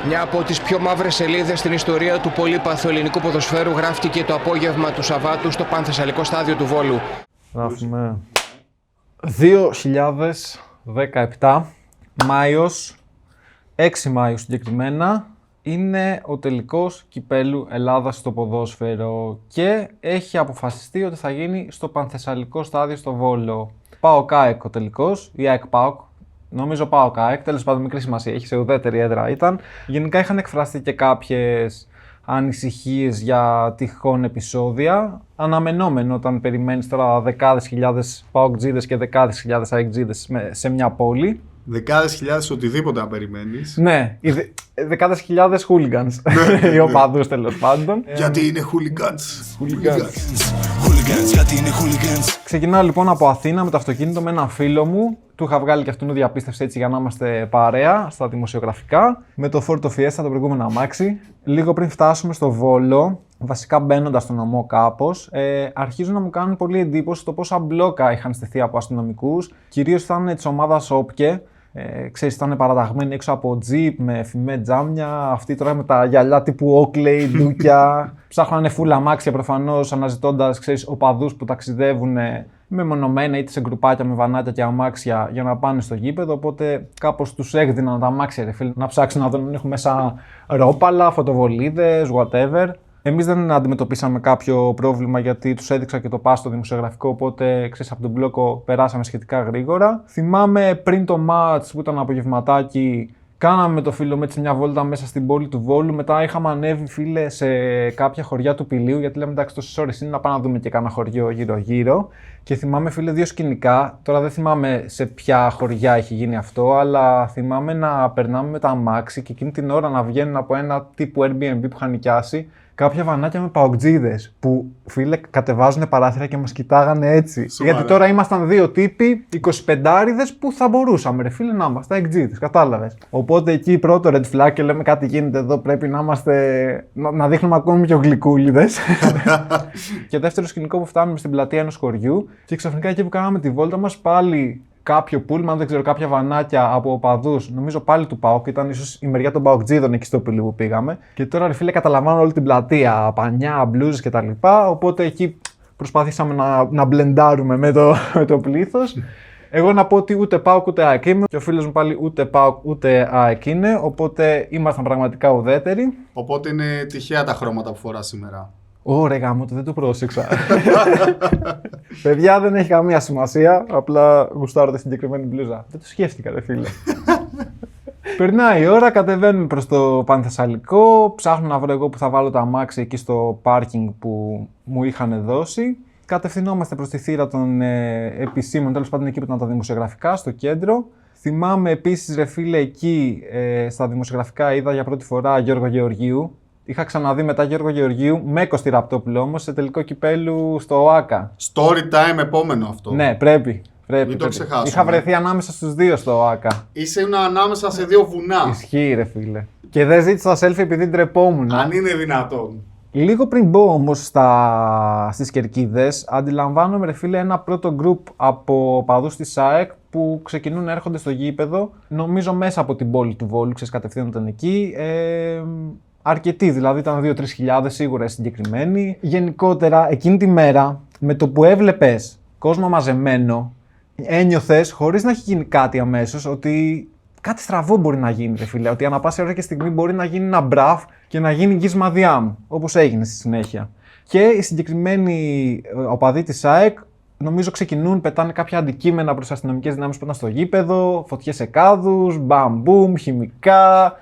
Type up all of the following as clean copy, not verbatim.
Μια από τις πιο μαύρες σελίδες στην ιστορία του πολύπαθου ελληνικού ποδοσφαίρου γράφτηκε το απόγευμα του Σαββάτου στο Πανθεσσαλικό στάδιο του Βόλου. Γράφουμε 2017, Μάιος, 6 Μάιου συγκεκριμένα, είναι ο τελικός κυπέλου Ελλάδας στο ποδόσφαιρο και έχει αποφασιστεί ότι θα γίνει στο Πανθεσσαλικό στάδιο στο Βόλο. ΠΑΟΚ ΑΕΚ ο τελικός, ή ΑΕΚ ΠΑΟΚ. Νομίζω ΠΑΟΚ ΑΕΚ, τέλος πάντων μικρή σημασία, έχει σε ουδέτερη έδρα ήταν. Γενικά είχαν εκφραστεί και κάποιες ανησυχίες για τυχόν επεισόδια. Αναμενόμενο όταν περιμένεις τώρα δεκάδες χιλιάδες ΠΑΟΚτζίδες και δεκάδες χιλιάδες ΑΕΚτζίδες σε μια πόλη. Δεκάδες χιλιάδες οτιδήποτε να περιμένεις. Ναι, δεκάδες χιλιάδες hooligans, οι οπαδούς τέλος πάντων. Γιατί είναι hooligans. Ξεκινάω λοιπόν από Αθήνα με το αυτοκίνητο με ένα φίλο μου. Του είχα βγάλει και αυτόν διαπίστευση έτσι για να είμαστε παρέα στα δημοσιογραφικά. Με το Ford Fiesta, το προηγούμενο αμάξι. Λίγο πριν φτάσουμε στο Βόλο, βασικά μπαίνοντας στον νομό κάπως, αρχίζουν να μου κάνουν πολύ εντύπωση το πόσα μπλόκα είχαν στηθεί από αστυνομικούς. Κυρίως ήταν της ομάδας Όπκε. Ξέρεις, ήταν παραταγμένοι έξω από τζιπ με φημέ τζάμια. Αυτοί τώρα με τα γυαλιά τύπου Oakley, ντούκια. Ψάχνανε φούλα αμάξια προφανώς, αναζητώντας οπαδούς που ταξιδεύουν μεμονωμένα είτε σε γκρουπάκια με βανάτια και αμάξια για να πάνε στο γήπεδο. Οπότε κάπως τους έκδιναν τα αμάξια, ρε φίλε, να ψάξουν να δουν αν έχουν μέσα ρόπαλα, φωτοβολίδες, whatever. Εμείς δεν αντιμετωπίσαμε κάποιο πρόβλημα γιατί τους έδειξα και το pass στο δημοσιογραφικό, οπότε ξέρεις από τον μπλόκο περάσαμε σχετικά γρήγορα. Θυμάμαι πριν το match που ήταν απογευματάκι, κάναμε με το φίλο μου έτσι μια βόλτα μέσα στην πόλη του Βόλου. Μετά είχαμε ανέβει, φίλε, σε κάποια χωριά του Πηλίου, γιατί λέμε εντάξει, τόσες ώρες είναι να πάμε να δούμε και κάνα χωριό γύρω-γύρω. Και θυμάμαι, φίλε, 2 σκηνικά. Τώρα δεν θυμάμαι σε ποια χωριά έχει γίνει αυτό, αλλά θυμάμαι να περνάμε με τα αμάξι και εκείνη την ώρα να βγαίνουν από ένα τύπου Airbnb που είχαν νοικιάσει κάποια βανάκια με παοκτζίδες που, φίλε, κατεβάζουν παράθυρα και μας κοιτάγανε έτσι. Σοβαρά. Γιατί τώρα ήμασταν 2 τύποι, 25άριδες που θα μπορούσαμε, ρε φίλε, να είμαστε εκτζίδες, κατάλαβες. Οπότε εκεί πρώτο red flag και λέμε κάτι γίνεται εδώ, πρέπει να είμαστε, να δείχνουμε ακόμη πιο γλυκούλιδες. Και δεύτερο σκηνικό που φτάνουμε στην πλατεία ενός χωριού και ξαφνικά εκεί που κάναμε τη βόλτα μας πάλι κάποιο πούλμαν, δεν ξέρω, κάποια βανάκια από οπαδούς, νομίζω πάλι του ΠΑΟΚ, ήταν ίσως η μεριά των ΠΑΟΚτζίδων εκεί στο Πηλίου που πήγαμε. Και τώρα, ρε φίλε, καταλαμβάνω όλη την πλατεία, πανιά, μπλούζες κτλ. Οπότε εκεί προσπαθήσαμε να μπλεντάρουμε με το πλήθος. Εγώ να πω ότι ούτε ΠΑΟΚ ούτε ΑΕΚ είμαι, και ο φίλος μου πάλι ούτε ΠΑΟΚ ούτε ΑΕΚ είναι, οπότε ήμασταν πραγματικά ουδέτεροι. Οπότε είναι τυχαία τα χρώματα που φοράς σήμερα. Ωραία, γάμο, δεν το πρόσεξα. Παιδιά, δεν έχει καμία σημασία. Απλά γουστάρω τη συγκεκριμένη μπλούζα. Δεν το σκέφτηκα, ρε φίλε. Περνάει η ώρα, κατεβαίνουμε προς το Πανθεσσαλικό. Ψάχνω να βρω εγώ που θα βάλω το αμάξι εκεί στο πάρκινγκ που μου είχαν δώσει. Κατευθυνόμαστε προς τη θύρα των επισήμων, τέλος πάντων εκεί που ήταν τα δημοσιογραφικά, στο κέντρο. Θυμάμαι επίσης, ρε φίλε, εκεί στα δημοσιογραφικά είδα για πρώτη φορά Γιώργο Γεωργίου. Είχα ξαναδεί μετά Γιώργο Γεωργίου με Κωστή Ραπτόπουλο όμως σε τελικό κυπέλου στο ΟΑΚΑ. Story time επόμενο αυτό. Ναι, πρέπει. Μην το ξεχάσουμε. Είχα βρεθεί ανάμεσα στους 2 στο ΟΑΚΑ. Είσαι ανάμεσα σε 2 βουνά. Ισχύει, ρε φίλε. Και δεν ζήτησα selfie επειδή ντρεπόμουν. Αν είναι δυνατόν. Λίγο πριν μπω όμως στις Κερκίδες, αντιλαμβάνομαι, ρε φίλε, ένα πρώτο group από παδούς της ΑΕΚ που ξεκινούν να έρχονται στο γήπεδο, νομίζω μέσα από την πόλη του Βόλου, ξέρεις, κατευθύνονταν εκεί. Αρκετοί, δηλαδή ήταν 2-3 χιλιάδες σίγουρα συγκεκριμένοι. Γενικότερα, εκείνη τη μέρα, με το που έβλεπες κόσμο μαζεμένο, ένιωθες, χωρίς να έχει γίνει κάτι αμέσως, ότι κάτι στραβό μπορεί να γίνει, ρε φίλε. Ότι ανά πάσα ώρα και στιγμή μπορεί να γίνει ένα μπραφ και να γίνει γκις μαδιά μου, όπως έγινε στη συνέχεια. Και οι συγκεκριμένοι οπαδοί της ΑΕΚ, νομίζω ξεκινούν, πετάνε κάποια αντικείμενα προς αστυνομικές δυνάμεις που ήταν στο γήπεδο, φωτιές σε κάδους, μπαμ-μπουμ, χημικά.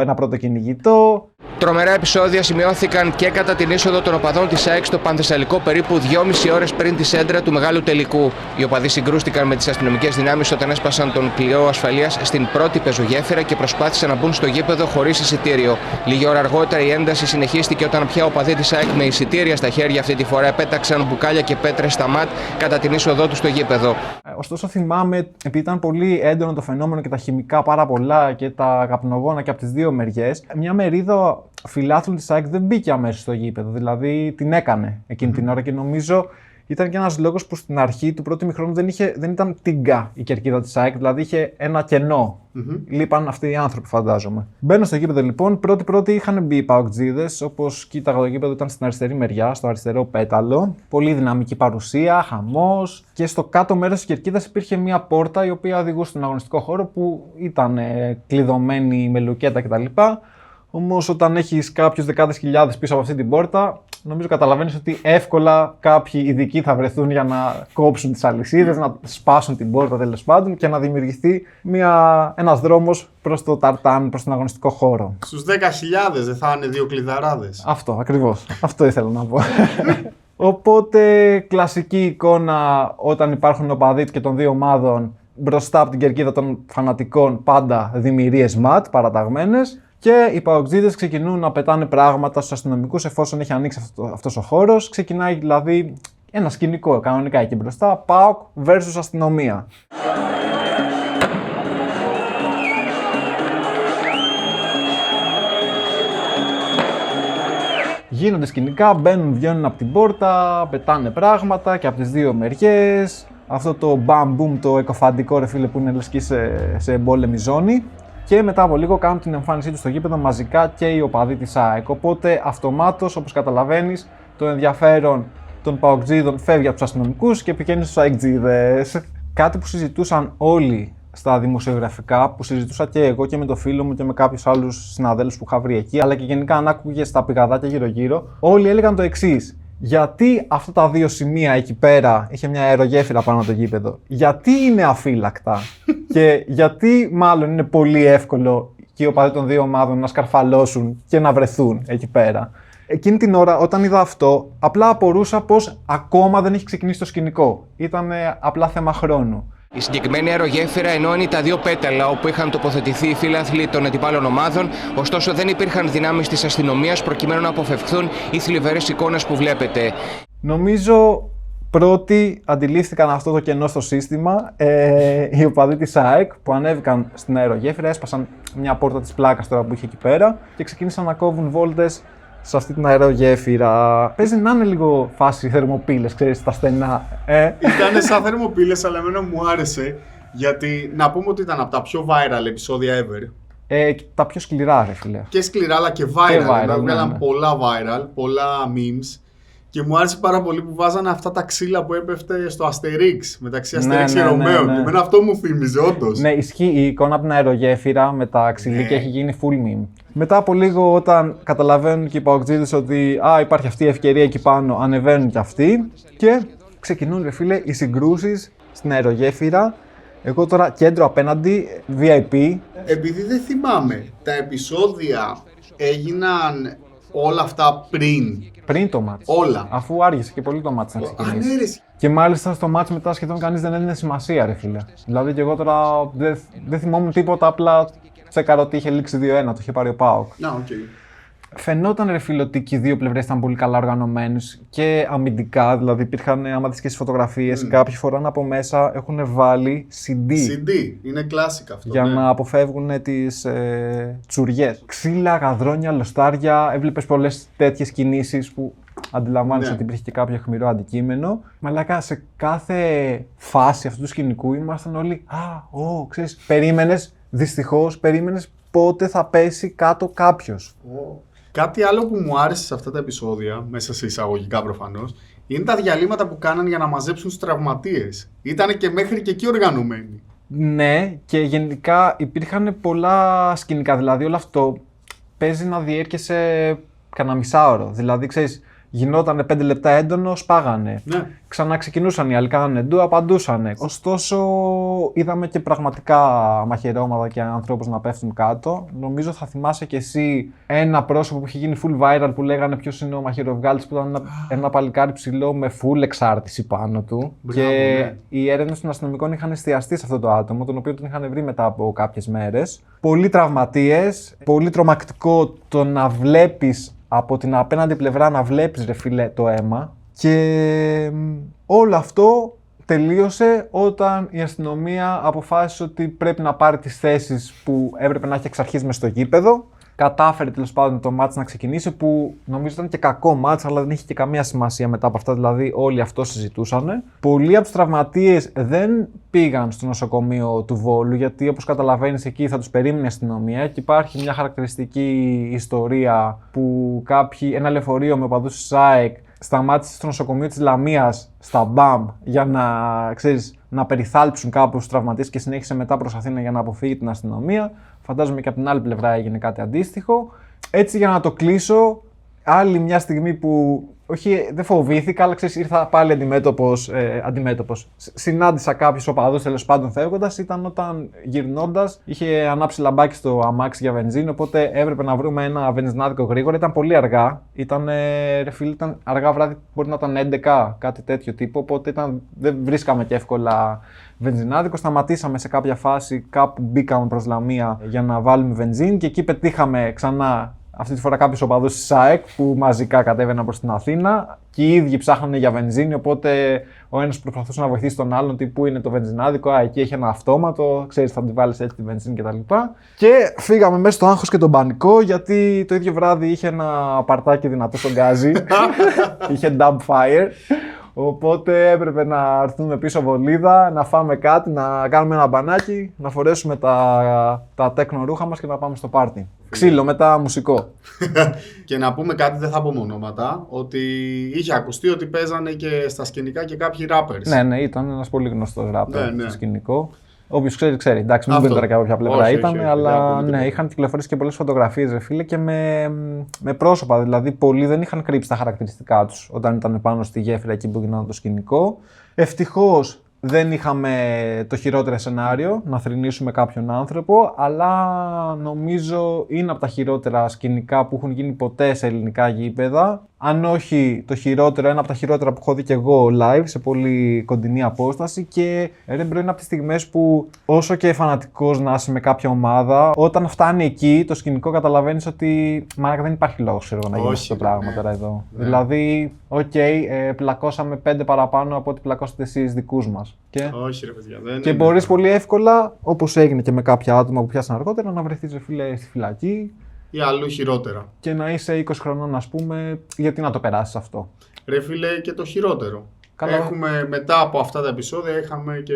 Ένα πρώτο κυνηγητό. Τρομερά επεισόδια σημειώθηκαν και κατά την είσοδο των οπαδών της ΑΕΚ στο Πανθεσσαλικό περίπου 2,5 ώρες πριν τη σέντρα του μεγάλου τελικού. Οι οπαδοί συγκρούστηκαν με τις αστυνομικές δυνάμεις όταν έσπασαν τον κλειό ασφαλείας στην πρώτη πεζογέφυρα και προσπάθησαν να μπουν στο γήπεδο χωρίς εισιτήριο. Λίγη ώρα αργότερα η ένταση συνεχίστηκε όταν πια οπαδοί της ΑΕΚ με εισιτήρια στα χέρια αυτή τη φορά επέταξαν μπουκάλια και πέτρες στα ΜΑΤ κατά την είσοδό του στο γήπεδο. Ωστόσο, θυμάμαι, επειδή ήταν πολύ έντονο το φαινόμενο και τα χημικά πάρα πολλά και τα καπνογόνα και από τις δύο μεριές, μια μερίδα φιλάθλων της ΑΕΚ δεν μπήκε αμέσως στο γήπεδο. Δηλαδή την έκανε εκείνη την ώρα και νομίζω Ήταν και ένας λόγος που στην αρχή του πρώτου ημιχρόνου δεν ήταν τίγκα η κερκίδα της ΑΕΚ, δηλαδή είχε ένα κενό. Λείπαν αυτοί οι άνθρωποι, φαντάζομαι. Μπαίνω στο γήπεδο λοιπόν. Πρώτοι είχαν μπει οι παοκτζίδες. Όπως κοίταγα, το γήπεδο ήταν στην αριστερή μεριά, στο αριστερό πέταλο. Πολύ δυναμική παρουσία, χαμός. Και στο κάτω μέρος της κερκίδας υπήρχε μια πόρτα η οποία οδηγούσε στον αγωνιστικό χώρο που ήταν κλειδωμένη με λουκέτα κτλ. Όμως, όταν έχεις κάποιους δεκάδες χιλιάδες πίσω από αυτή την πόρτα, νομίζω καταλαβαίνεις ότι εύκολα κάποιοι ειδικοί θα βρεθούν για να κόψουν τις αλυσίδες, να σπάσουν την πόρτα τέλος πάντων και να δημιουργηθεί ένας δρόμος προς το ταρτάν, προς τον αγωνιστικό χώρο. Στους 10.000 δεν θα είναι 2 κλειδαράδες. Αυτό, ακριβώς. Αυτό ήθελα να πω. Οπότε, κλασική εικόνα όταν υπάρχουν οπαδοί και των δύο ομάδων μπροστά από την κερκίδα των φανατικών, πάντα δημιουργίες ματ, παραταγμένες. Και οι παοκτζίδες ξεκινούν να πετάνε πράγματα στους αστυνομικούς εφόσον έχει ανοίξει αυτός ο χώρος. Ξεκινάει δηλαδή ένα σκηνικό κανονικά εκεί μπροστά. ΠΑΟΚ versus αστυνομία. Γίνονται σκηνικά, μπαίνουν, βγαίνουν από την πόρτα, πετάνε πράγματα και από τις δύο μεριές. Αυτό το μπαμ μπουμ, το εκοφαντικό ρε φίλε που είναι λες και σε εμπόλεμη ζώνη. Και μετά από λίγο κάνουν την εμφάνισή τους στο γήπεδο μαζικά και οι οπαδοί της ΑΕΚ. Οπότε αυτομάτως, όπως καταλαβαίνεις, το ενδιαφέρον των παοκτζίδων φεύγει από τους αστυνομικούς και πηγαίνει στους αεκτζίδες. Κάτι που συζητούσαν όλοι στα δημοσιογραφικά, που συζητούσα και εγώ και με το φίλο μου και με κάποιους άλλους συναδέλφους που είχα βρει εκεί, αλλά και γενικά αν άκουγες στα πηγαδάκια γύρω-γύρω, όλοι έλεγαν το εξής. Γιατί αυτά τα δύο σημεία εκεί πέρα, είχε μια αερογέφυρα πάνω από το γήπεδο, γιατί είναι αφύλακτα και γιατί μάλλον είναι πολύ εύκολο και οι οπαδοί των δύο ομάδων να σκαρφαλώσουν και να βρεθούν εκεί πέρα. Εκείνη την ώρα, όταν είδα αυτό, απλά απορούσα πως ακόμα δεν έχει ξεκινήσει το σκηνικό. Ήταν απλά θέμα χρόνου. Η συγκεκριμένη αερογέφυρα ενώνει τα δύο πέταλα όπου είχαν τοποθετηθεί οι φίλαθλοι των αντιπάλων ομάδων, ωστόσο δεν υπήρχαν δυνάμεις της αστυνομίας προκειμένου να αποφευχθούν οι θλιβερές εικόνες που βλέπετε. Νομίζω πρώτοι αντιλήφθηκαν αυτό το κενό στο σύστημα οι οπαδοί της ΑΕΚ που ανέβηκαν στην αερογέφυρα, έσπασαν μια πόρτα της πλάκας τώρα που είχε εκεί πέρα και ξεκίνησαν να κόβουν βόλτες σε αυτή την αερογέφυρα. Παίζει να είναι λίγο φάση θερμοπύλες, ξέρεις, στα στενά. Ήτανε σαν θερμοπύλες, αλλά εμένα μου άρεσε γιατί να πούμε ότι ήταν από τα πιο viral επεισόδια ever. Τα πιο σκληρά, ρε φίλε. Και σκληρά, αλλά και viral. Βγάλαν ναι. πολλά viral, πολλά memes. Και μου άρεσε πάρα πολύ που βάζανε αυτά τα ξύλα που έπεφτε στο Asterix, μεταξύ Asterix και Ρωμαίων. Ναι. Εμένα αυτό μου θύμιζε, όντως. Ναι, ισχύει η εικόνα από την αερογέφυρα με τα ξυλίκια έχει γίνει full meme. Μετά από λίγο, όταν καταλαβαίνουν και οι παοκτζίδες ότι υπάρχει αυτή η ευκαιρία εκεί πάνω, ανεβαίνουν κι αυτοί και ξεκινούν, ρε φίλε, οι συγκρούσεις στην αερογέφυρα. Εγώ τώρα κέντρο απέναντι, VIP. Επειδή δεν θυμάμαι, τα επεισόδια έγιναν όλα αυτά πριν Το μάτς. Όλα. Αφού άργησε και πολύ το μάτς να ξεκινήσει. Ανέρεση. Και μάλιστα στο μάτς μετά σχεδόν κανείς δεν έδινε σημασία, ρε φίλε. Δηλαδή και εγώ τώρα δεν θυμόμουν τίποτα, απλά τσέκαρα ότι είχε λήξει 2-1, το είχε πάρει ο ΠΑΟΚ. Okay. Φαινόταν, ρε φίλε, ότι και οι δύο πλευρές ήταν πολύ καλά οργανωμένες και αμυντικά. Δηλαδή υπήρχαν, άμα δεις και στις φωτογραφίες, κάποιοι φοράνε από μέσα έχουν βάλει CD. CD, είναι κλάσικα αυτό. Για να αποφεύγουν τις τσουριές. Ξύλα, γαδρόνια, λοστάρια. Έβλεπες πολλές τέτοιες κινήσεις που αντιλαμβάνεσαι ότι υπήρχε και κάποιο αιχμηρό αντικείμενο. Μαλάκα, σε κάθε φάση αυτού του σκηνικού ήμασταν όλοι. Ξέρεις, δυστυχώς περίμενες πότε θα πέσει κάτω κάποιος. Κάτι άλλο που μου άρεσε σε αυτά τα επεισόδια, μέσα σε εισαγωγικά προφανώς, είναι τα διαλύματα που κάναν για να μαζέψουν τους τραυματίες. Ήτανε και μέχρι και εκεί οργανωμένοι. Ναι, και γενικά υπήρχαν πολλά σκηνικά. Δηλαδή, όλο αυτό παίζει να διέρχεσαι κανένα μισάωρο. Δηλαδή, ξέρεις, γινόταν 5 λεπτά έντονο, σπάγανε. Ναι. Ξανά ξεκινούσαν οι άλλοι, κάνανε ντου, απαντούσανε. Ωστόσο, είδαμε και πραγματικά μαχαιρώματα και ανθρώπους να πέφτουν κάτω. Νομίζω θα θυμάσαι κι εσύ ένα πρόσωπο που είχε γίνει full viral που λέγανε ποιος είναι ο μαχαιροβγάλτης, που ήταν ένα παλικάρι ψηλό με full εξάρτηση πάνω του. Μπράβο, και ναι. οι έρευνες των αστυνομικών είχαν εστιαστεί σε αυτό το άτομο, τον οποίο τον είχαν βρει μετά από κάποιες μέρες. Πολλοί τραυματίες, πολύ τρομακτικό το να βλέπεις από την απέναντι πλευρά να βλέπεις, ρε φίλε, το αίμα. Και όλο αυτό τελείωσε όταν η αστυνομία αποφάσισε ότι πρέπει να πάρει τις θέσεις που έπρεπε να έχει εξ αρχής μες στο γήπεδο κατάφερε τέλος πάντων το μάτς να ξεκινήσει, που νομίζω ήταν και κακό μάτς, αλλά δεν είχε και καμία σημασία μετά από αυτά, δηλαδή όλοι αυτό συζητούσαν. Πολλοί από τους τραυματίες δεν πήγαν στο νοσοκομείο του Βόλου, γιατί όπως καταλαβαίνεις εκεί θα τους περίμενε η αστυνομία και υπάρχει μια χαρακτηριστική ιστορία που ένα λεωφορείο με οπαδούς της ΑΕΚ σταμάτησε στο νοσοκομείο της Λαμίας, στα ΜΠΑΜ, για να περιθάλψουν κάπως τους τραυματίες και συνέχισε μετά προς Αθήνα για να αποφύγει την αστυνομία. Φαντάζομαι και από την άλλη πλευρά έγινε κάτι αντίστοιχο. Έτσι, για να το κλείσω, άλλη μια στιγμή που όχι, δεν φοβήθηκα, αλλά ήρθα πάλι αντιμέτωπος. Συνάντησα κάποιους οπαδούς τέλος πάντων φεύγοντας, ήταν όταν γυρνώντας είχε ανάψει λαμπάκι στο αμάξι για βενζίνη, οπότε έπρεπε να βρούμε ένα βενζινάδικο γρήγορα. Ήταν πολύ αργά, ήταν αργά βράδυ, μπορεί να ήταν 11, κάτι τέτοιο τύπο, οπότε δεν βρίσκαμε και εύκολα βενζινάδικο. Σταματήσαμε σε κάποια φάση, κάπου μπήκαμε προς Λαμία για να βάλουμε βενζίνη και εκεί πετύχαμε ξανά. Αυτή τη φορά κάποιους οπαδούς της ΑΕΚ που μαζικά κατέβαιναν προς την Αθήνα και οι ίδιοι ψάχνανε για βενζίνη. Οπότε ο ένας προσπαθούσε να βοηθήσει τον άλλον, τι που είναι το βενζινάδικο. Εκεί έχει ένα αυτόματο, ξέρεις, θα τη βάλεις έτσι τη βενζίνη κτλ. Και φύγαμε μέσα στο άγχος και τον πανικό, γιατί το ίδιο βράδυ είχε ένα παρτάκι δυνατό στον γκάζι. Είχε dump fire. Οπότε έπρεπε να έρθουμε πίσω βολίδα, να φάμε κάτι, να κάνουμε ένα μπανάκι, να φορέσουμε τα τέκνο ρούχα μας και να πάμε στο πάρτι. Ξύλο, μετά μουσικό. Και να πούμε κάτι, δεν θα πούμε ονόματα, ότι είχε ακουστεί ότι παίζανε και στα σκηνικά και κάποιοι rappers. Ναι, ήταν ένας πολύ γνωστός rapper στο σκηνικό. Όποιος ξέρει. Εντάξει, μην πείτε τώρα και από ποια πλευρά ήταν, αλλά ναι, είχαν κυκλοφορήσει και πολλές φωτογραφίες, ρε φίλε, και με πρόσωπα. Δηλαδή, πολλοί δεν είχαν κρύψει τα χαρακτηριστικά τους όταν ήταν πάνω στη γέφυρα εκεί που γινόταν το σκηνικό. Ευτυχώς δεν είχαμε το χειρότερο σενάριο, να θρηνήσουμε κάποιον άνθρωπο, αλλά νομίζω είναι από τα χειρότερα σκηνικά που έχουν γίνει ποτέ σε ελληνικά γήπεδα. Αν όχι το χειρότερο, ένα από τα χειρότερα που έχω δει και εγώ live σε πολύ κοντινή απόσταση. Και ρε μπρο, είναι από τις στιγμές που όσο και φανατικός να είσαι με κάποια ομάδα, όταν φτάνει εκεί το σκηνικό καταλαβαίνεις ότι μάρακα δεν υπάρχει λόγος να γίνει αυτό το πράγμα τώρα εδώ. Ναι. Δηλαδή, πλακώσαμε 5 παραπάνω από ό,τι πλακώσατε εσείς δικούς μας. Όχι ρε παιδιά, και μπορείς πολύ εύκολα, όπως έγινε και με κάποια άτομα που πιάσαν αργότερα, να βρεθείς ρε φίλε στη φυλακή. Ή αλλού χειρότερα. Και να είσαι 20 χρονών, ας πούμε, γιατί να το περάσεις αυτό. Ρε φίλε, και το χειρότερο. Έχουμε, μετά από αυτά τα επεισόδια, είχαμε και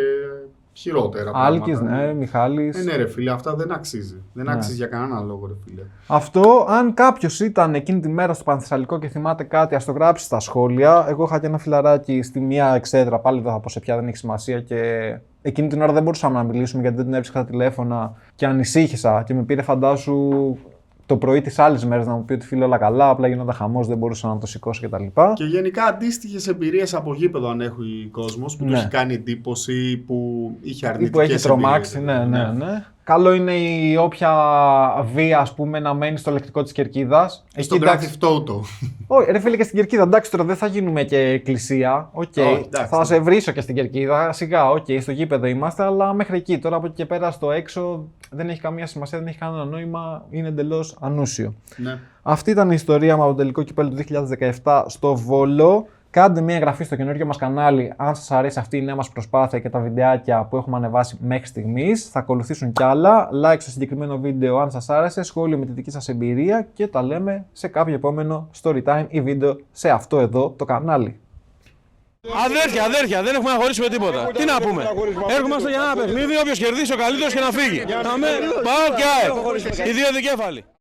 χειρότερα. Άλκης, ναι, Μιχάλης. Ναι, ρε φίλε, αυτά δεν αξίζει. Δεν αξίζει για κανέναν λόγο, ρε φίλε. Αυτό, αν κάποιος ήταν εκείνη τη μέρα στο Πανθεσσαλικό και θυμάται κάτι, ας το γράψει στα σχόλια. Εγώ είχα και ένα φιλαράκι στη μία εξέδρα, πάλι δεν θα πω σε ποια, δεν έχει σημασία. Και εκείνη την ώρα δεν μπορούσαμε να μιλήσουμε γιατί δεν την έβρισκα τα τηλέφωνα και ανησύχησα και με πήρε, φαντάσου, το πρωί της άλλης μέρας να μου πει ότι φίλε όλα καλά, απλά γινόταν χαμός, δεν μπορούσα να το σηκώσω κτλ. Και γενικά αντίστοιχες εμπειρίες από γήπεδο αν έχει κόσμος που του έχει κάνει εντύπωση, που είχε αρνητικές που έχει τρομάξει, ναι. Καλό είναι η όποια βία, ας πούμε, να μένει στο λεκτικό της κερκίδας. Στο Grand Theft Auto. Όχι, ρε φίλε, και στην κερκίδα. Εντάξει, τώρα δεν θα γίνουμε και εκκλησία. Θα σε βρίσω και στην κερκίδα. Σιγά, στο γήπεδο είμαστε, αλλά μέχρι εκεί. Τώρα από εκεί και πέρα στο έξω δεν έχει καμία σημασία, δεν έχει κανένα νόημα. Είναι εντελώς ανούσιο. Ναι. Αυτή ήταν η ιστορία μου από το τελικό κυπέλλου του 2017 στο Βόλο. Κάντε μια εγγραφή στο καινούργιο μας κανάλι αν σας αρέσει αυτή η νέα μας προσπάθεια και τα βιντεάκια που έχουμε ανεβάσει μέχρι στιγμής. Θα ακολουθήσουν κι άλλα. Like στο συγκεκριμένο βίντεο αν σας άρεσε, σχόλιο με τη δική σας εμπειρία και τα λέμε σε κάποιο επόμενο story time ή βίντεο σε αυτό εδώ το κανάλι. Αδέρφια, δεν έχουμε να χωρίσουμε τίποτα. Τι να πούμε. Έρχομαστε για ένα παιχνίδι, όποιος κερδίσει ο καλύτερος και να φύγει. Πάω και ΑΕ. Οι δύο δικέφαλοι.